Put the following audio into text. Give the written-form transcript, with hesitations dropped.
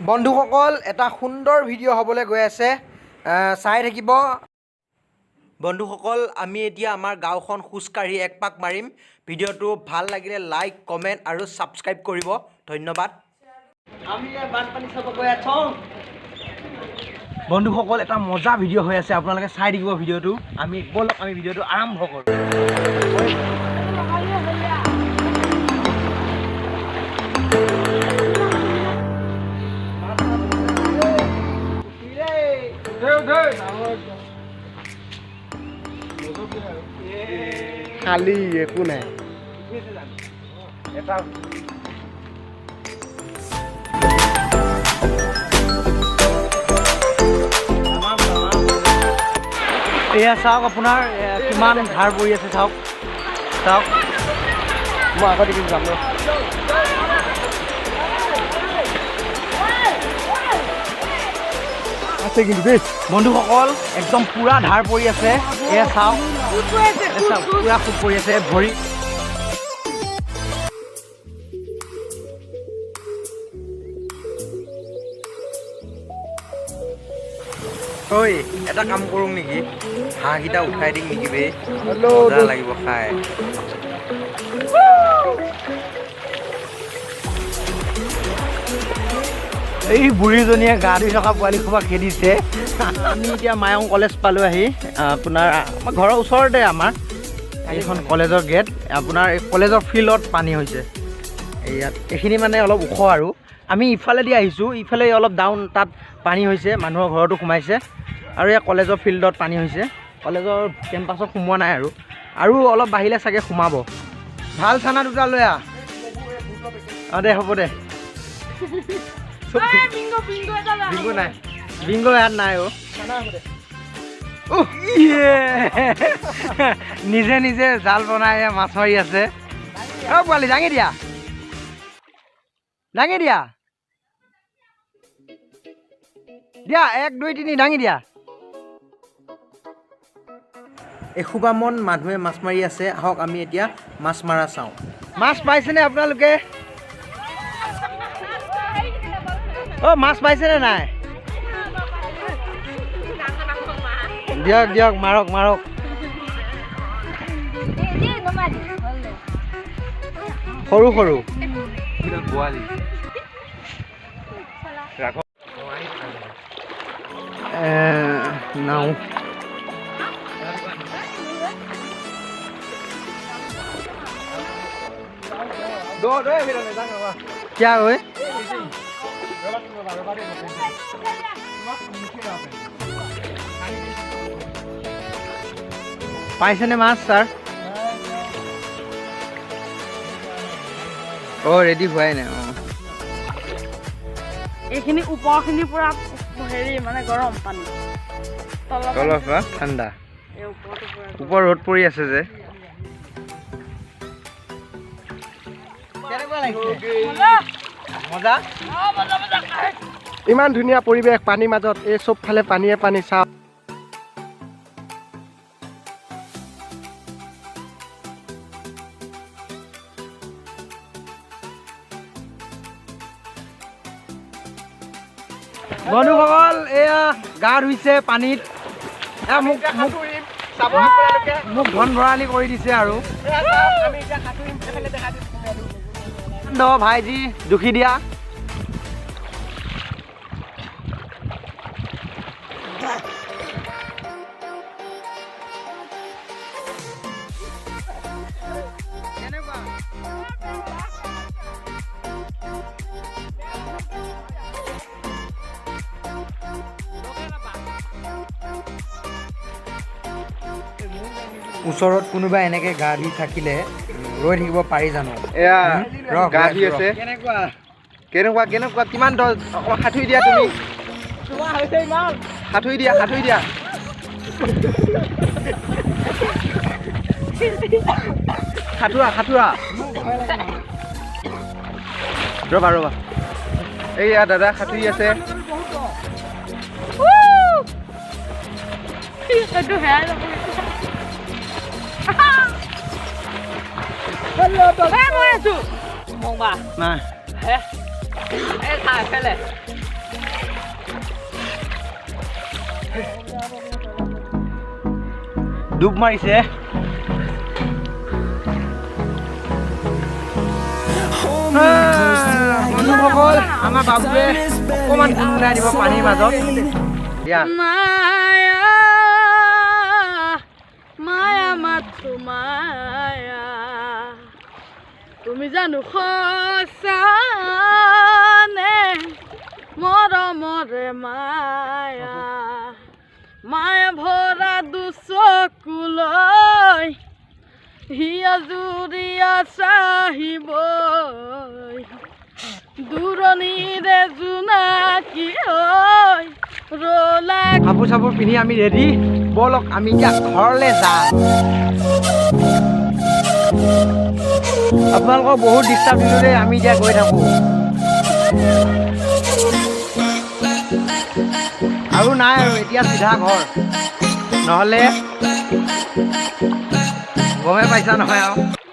বন্ধুসকল এটা সুন্দৰ ভিডিঅ' হ'বলৈ গৈ আছে চাই থাকিব বন্ধুসকল আমি এতিয়া আমাৰ গাঁওখন খোজকাঢ়ি এক পাক মাৰিম ভিডিঅ'টো ভাল লাগিলে লাইক কমেন্ট আৰু সাবস্ক্ৰাইব কৰিব ধন্যবাদ আমি বানপানী চাব গৈ আছো বন্ধুসকল এটা মজা ভিডিঅ' হৈ আছে আপোনালোকে চাই থাকিব ভিডিঅ'টো আমি ভিডিঅ'টো আৰম্ভ কৰোঁ খালি একো নাই এটা এয়া চাওক আপোনাৰ কিমান ধাৰ পৰি আছে চাওক চাওক মই আগত দেখি যাম আছে কিন্তু দেই বন্ধুসকল একদম পুৰা ধাৰ পৰি আছে এয়া চাওক পুৰা খুব পৰি আছে ভৰি ঐ এটা কাম কৰোঁ নেকি হাঁহকেইটা উঠাই দিম নেকি বে মজা লাগিব খাই এই বুঢ়ীজনীয়ে গা ধুই থকা পোৱালি সোপা খেদিছে আমি এতিয়া মায়ং কলেজ পালোঁ আহি আপোনাৰ আমাৰ ঘৰৰ ওচৰতে আমাৰ এইখন কলেজৰ গেট আপোনাৰ এই কলেজৰ ফিল্ডত পানী হৈছে ইয়াত এইখিনি মানে অলপ ওখ আৰু আমি ইফালেদি আহিছোঁ ইফালে অলপ ডাউন তাত পানী হৈছে মানুহৰ ঘৰতো সোমাইছে আৰু এই কলেজৰ ফিল্ডত পানী হৈছে কলেজৰ কেম্পাছত সোমোৱা নাই আৰু অলপ বাহিলে চাগে সোমাব ভাল চানা দুটা লৈ আহ অঁ দে হ'ব দে বিংগো নাই বিংগো ইয়াত নাই নিজে নিজে জাল বনাই মাছ মাৰি আছে অ পোৱালি দাঙি দিয়া দিয়া 1 2 3 দাঙি দিয়া এসোপামান মানুহে মাছ মাৰি আছে আহক আমি এতিয়া মাছ মাৰা চাওঁ মাছ পাইছেনে আপোনালোকে অ মাছ পাইছেনে নাই দিয়ক দিয়ক মাৰক মাৰক সৰু সৰু পোৱালি নাও क्या हुए পাইছেনে মাছ ছাৰ অঁ ৰেডি হোৱাই নাই অঁ এইখিনি ওপৰখিনি পুৰা হেৰি মানে গৰম পানী তলৰ পৰা ঠাণ্ডা ওপৰ ৰ'দ পৰি আছে যে ইমান ধুনীয়া পৰিৱেশ পানীৰ মাজত এই চবফালে পানীয়ে পানী চাওক বন্ধুসকল এয়া গা ধুইছে পানীত মোক ধন ভৰালি কৰি দিছে আৰু ভাইজি দুখী দিয়া ওচৰত কোনোবা এনেকে গা ধুই থাকিলে ৰৈ থাকিব পাৰি জানো এয়া গা ধুই আছে কেনেকুৱা কিমান অকণমান সাঁতুৰি দিয়া তুমি সাঁতুৰি দিয়া সাঁতুৰা ৰ'বা এইয়া দাদা সাঁতুৰি আছে ডুব মাৰিছে বন্ধুসকল আমাৰ বাবুৱে অকণমান গুণগুণাই দিব পানীৰ মাজত দিয়া মায়া মায়া মাথো মায়া তুমি জানো সঁচানে মৰমৰে মায়া মায়া ভৰা দুচকুলৈ হিয়া জুৰিয়া চাহিব দূৰণিৰে জোনাকী ৰলা কাপোৰ চাপোৰ পিন্ধি আমি ৰেডি ব'লক আমি এতিয়া ঘৰলৈ যাম আপোনালোকক বহুত ডিষ্টাৰ্ব দিলোঁ দেই আমি এতিয়া গৈ থাকোঁ আৰু নাই আৰু এতিয়া চিধা ঘৰ নহ'লে গমে পাইছা নহয় আৰু